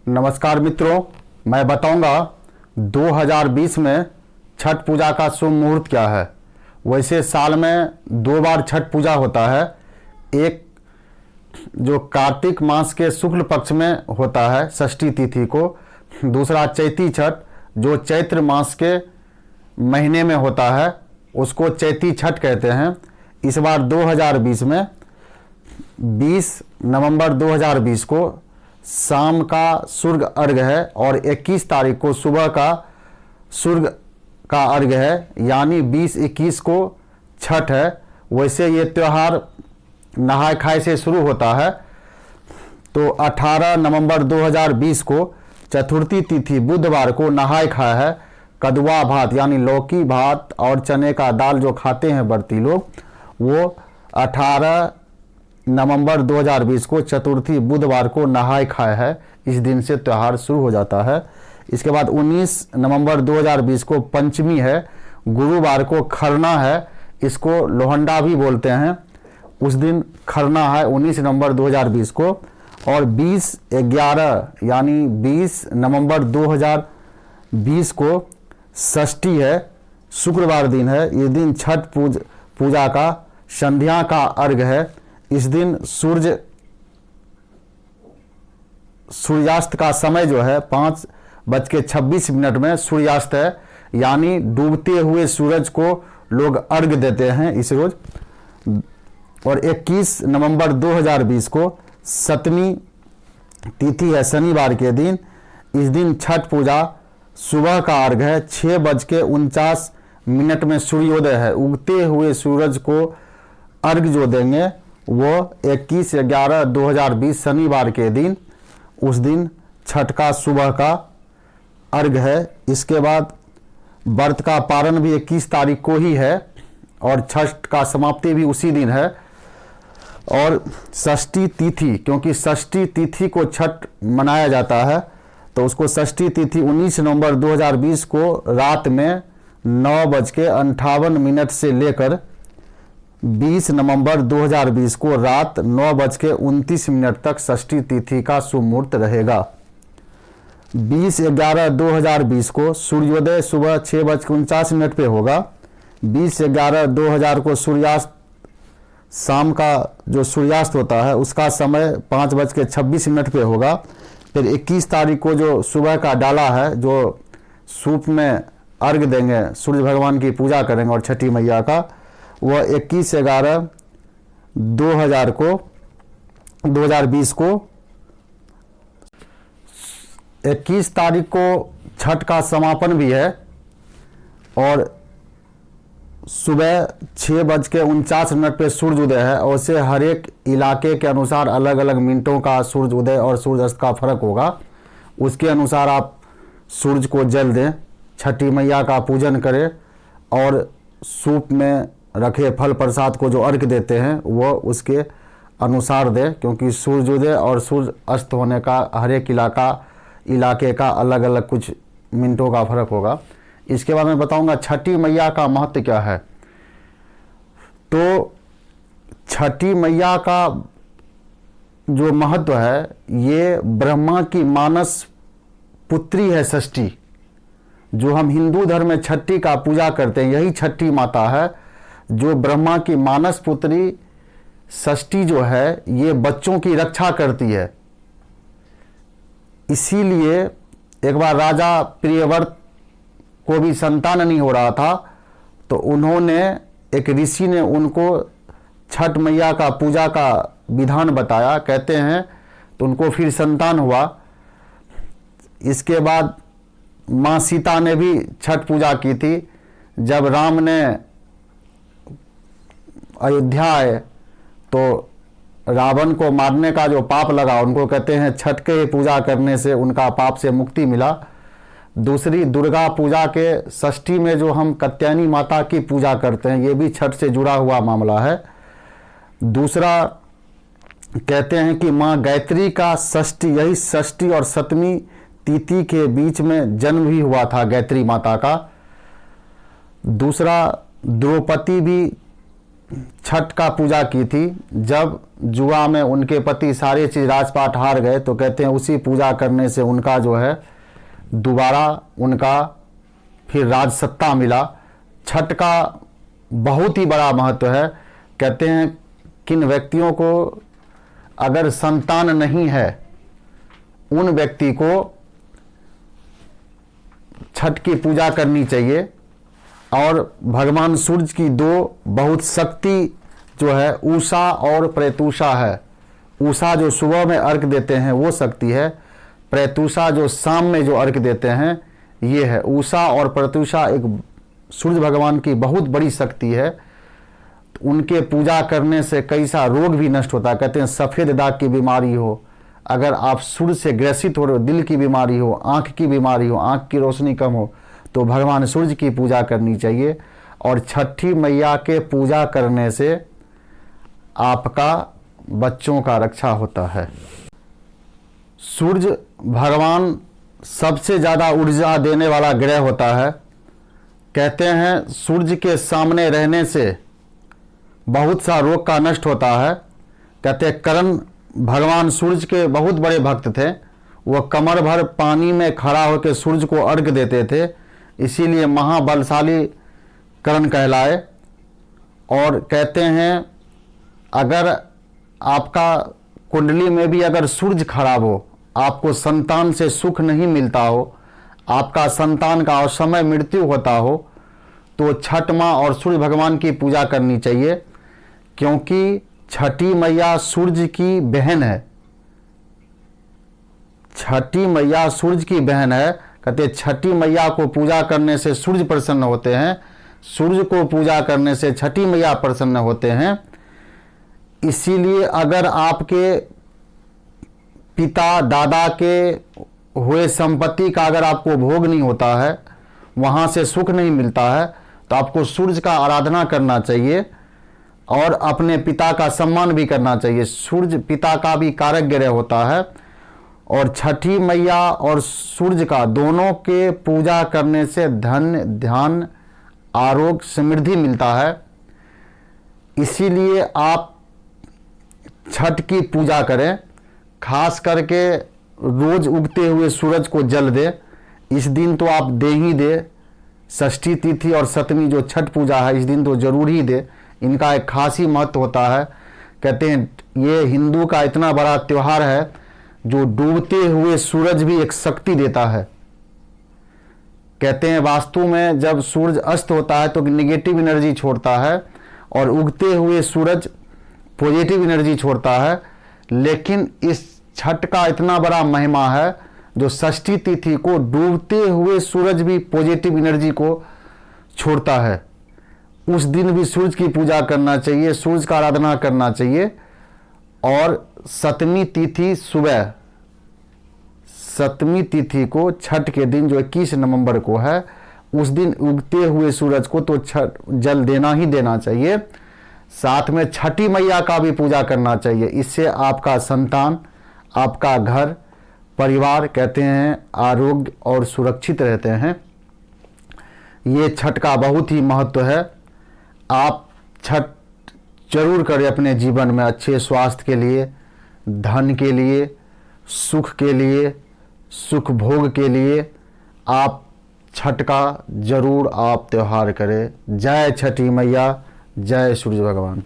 नमस्कार मित्रों, मैं बताऊंगा 2020 में छठ पूजा का शुभ मुहूर्त क्या है। वैसे साल में 2 बार छठ पूजा होता है। एक जो कार्तिक मास के शुक्ल पक्ष में होता है षष्ठी तिथि को, दूसरा चैती छठ जो चैत्र मास के महीने में होता है, उसको चैती छठ कहते हैं। इस बार 2020 में 20 नवंबर 2020 को शाम का सूर्य अर्घ्य है और 21 तारीख को सुबह का सूर्य का अर्घ्य है, यानी 20-21 को छठ है। वैसे ये त्यौहार नहाय खाए से शुरू होता है। तो 18 नवंबर 2020 को चतुर्थी तिथि बुधवार को नहाय खाए है। कदुआ भात यानी लौकी भात और चने का दाल जो खाते हैं व्रती लोग, वो 18 नवंबर 2020 को चतुर्थी बुधवार को नहाय खाए है। इस दिन से त्यौहार शुरू हो जाता है। इसके बाद 19 नवंबर 2020 को पंचमी है, गुरुवार को खरना है, इसको लोहंडा भी बोलते हैं। उस दिन खरना है 19 नवंबर 2020 को। और 20/11 यानी 20 नवंबर 2020 को षष्ठी है, शुक्रवार दिन है। ये दिन छठ पूजा का संध्या का अर्घ्य है। इस दिन सूर्यास्त का समय जो है 5:26 में सूर्यास्त है, यानी डूबते हुए सूरज को लोग अर्घ्य देते हैं इस रोज। और 21 नवंबर 2020 को सप्तमी तिथि है, शनिवार के दिन। इस दिन छठ पूजा सुबह का अर्घ्य है, 6:49 में सूर्योदय है। उगते हुए सूरज को अर्घ्य जो देंगे वो 21/11/2020 शनिवार के दिन, उस दिन छठ का सुबह का अर्घ्य है। इसके बाद व्रत का पारण भी 21 तारीख को ही है और छठ का समाप्ति भी उसी दिन है। और षष्ठी तिथि, क्योंकि षष्ठी तिथि को छठ मनाया जाता है, तो उसको षष्ठी तिथि 19 नवंबर 2020 को रात में 9:58 से लेकर 20 नवंबर 2020 को रात 9:29 तक षष्ठी तिथि का शुभ मुहूर्त रहेगा। 20/11/2020 को सूर्योदय सुबह 6:49 पे होगा। 20/11/2000 को सूर्यास्त, शाम का जो सूर्यास्त होता है उसका समय 5:26 पे होगा। फिर 21 तारीख को जो सुबह का डाला है, जो सूप में अर्घ्य देंगे, सूर्य भगवान की पूजा करेंगे और छठी मैया का, वह 21/11/2020 को 21 तारीख को छठ का समापन भी है। और सुबह 6:49 पे सूर्योदय है। और उससे हर एक इलाके के अनुसार अलग अलग मिनटों का सूर्योदय और सूर्यास्त का फर्क होगा। उसके अनुसार आप सूर्य को जल दें, छठी मैया का पूजन करें और सूप में रखे फल प्रसाद को जो अर्घ्य देते हैं वो उसके अनुसार दें, क्योंकि सूर्योदय और सूर्य अस्त होने का हर एक इलाके का अलग अलग कुछ मिनटों का फर्क होगा। इसके बाद मैं बताऊंगा छठी मैया का महत्व क्या है। तो छठी मैया का जो महत्व है, ये ब्रह्मा की मानस पुत्री है षष्ठी। जो हम हिंदू धर्म में छठी का पूजा करते हैं, यही छठी माता है। जो ब्रह्मा की मानस पुत्री षष्ठी जो है, ये बच्चों की रक्षा करती है। इसीलिए एक बार राजा प्रियव्रत को भी संतान नहीं हो रहा था, तो उन्होंने, एक ऋषि ने उनको छठ मैया का पूजा का विधान बताया, कहते हैं, तो उनको फिर संतान हुआ। इसके बाद माँ सीता ने भी छठ पूजा की थी। जब राम ने अयोध्या आए तो रावण को मारने का जो पाप लगा, उनको कहते हैं छठ के पूजा करने से उनका पाप से मुक्ति मिला। दूसरी, दुर्गा पूजा के षष्ठी में जो हम कात्यायनी माता की पूजा करते हैं, ये भी छठ से जुड़ा हुआ मामला है। दूसरा, कहते हैं कि माँ गायत्री का षष्ठी, यही षष्ठी और सप्तमी तिथि के बीच में जन्म भी हुआ था गायत्री माता का। दूसरा, द्रौपदी भी छठ का पूजा की थी। जब जुआ में उनके पति सारे चीज़ राजपाट हार गए तो कहते हैं उसी पूजा करने से उनका जो है दोबारा उनका फिर राज सत्ता मिला। छठ का बहुत ही बड़ा महत्व है। कहते हैं किन व्यक्तियों को अगर संतान नहीं है उन व्यक्ति को छठ की पूजा करनी चाहिए। और भगवान सूर्य की दो बहुत शक्ति जो है उषा और प्रत्यूषा है। उषा जो सुबह में अर्घ देते हैं वो शक्ति है, प्रत्यूषा जो शाम में जो अर्घ देते हैं ये है। उषा और प्रत्यूषा एक सूर्य भगवान की बहुत बड़ी शक्ति है। उनके पूजा करने से कई सा रोग भी नष्ट होता है। कहते हैं सफ़ेद दाग की बीमारी हो, अगर आप सूर्य से ग्रसित हो रहे हो, दिल की बीमारी हो, आँख की बीमारी हो, आँख की रोशनी कम हो, तो भगवान सूर्य की पूजा करनी चाहिए। और छठी मैया के पूजा करने से आपका बच्चों का रक्षा होता है। सूर्य भगवान सबसे ज़्यादा ऊर्जा देने वाला ग्रह होता है। कहते हैं सूर्य के सामने रहने से बहुत सा रोग का नष्ट होता है। कहते हैं कर्ण भगवान सूर्य के बहुत बड़े भक्त थे। वह कमर भर पानी में खड़ा होकर सूर्य को अर्घ देते थे, इसीलिए महाबलशाली कर्ण कहलाए। और कहते हैं अगर आपका कुंडली में भी अगर सूर्य खराब हो, आपको संतान से सुख नहीं मिलता हो, आपका संतान का असमय मृत्यु होता हो, तो छठ माँ और सूर्य भगवान की पूजा करनी चाहिए। क्योंकि छठी मैया सूर्य की बहन है। छठी मैया सूर्य की बहन है। कहते छठी मैया को पूजा करने से सूर्य प्रसन्न होते हैं, सूर्य को पूजा करने से छठी मैया प्रसन्न होते हैं। इसीलिए अगर आपके पिता दादा के हुए संपत्ति का अगर आपको भोग नहीं होता है, वहाँ से सुख नहीं मिलता है, तो आपको सूर्य का आराधना करना चाहिए और अपने पिता का सम्मान भी करना चाहिए। सूर्य पिता का भी कारक ग्रह होता है। और छठी मैया और सूर्य का दोनों के पूजा करने से धन ध्यान आरोग्य समृद्धि मिलता है। इसीलिए आप छठ की पूजा करें। खास करके रोज उगते हुए सूरज को जल दे। इस दिन तो आप दे ही दे। षष्ठी तिथि और सप्तमी जो छठ पूजा है इस दिन तो जरूर ही दे। इनका एक खास ही महत्व होता है। कहते हैं ये हिंदू का इतना बड़ा त्यौहार है जो डूबते हुए सूरज भी एक शक्ति देता है। कहते हैं वास्तु में जब सूरज अस्त होता है तो नेगेटिव एनर्जी छोड़ता है और उगते हुए सूरज पॉजिटिव एनर्जी छोड़ता है। लेकिन इस छठ का इतना बड़ा महिमा है जो षष्ठी तिथि को डूबते हुए सूरज भी पॉजिटिव एनर्जी को छोड़ता है। उस दिन भी सूरज की पूजा करना चाहिए, सूरज का आराधना करना चाहिए। और सप्तमी तिथि सुबह, सप्तमी तिथि को छठ के दिन जो 21 नवंबर को है, उस दिन उगते हुए सूरज को तो छठ जल देना ही देना चाहिए। साथ में छठी मैया का भी पूजा करना चाहिए। इससे आपका संतान, आपका घर परिवार कहते हैं आरोग्य और सुरक्षित रहते हैं। ये छठ का बहुत ही महत्व है। आप छठ जरूर करें अपने जीवन में, अच्छे स्वास्थ्य के लिए, धन के लिए, सुख के लिए, सुख भोग के लिए आप छठ का जरूर आप त्यौहार करें। जय छठी मैया, जय सूर्य भगवान।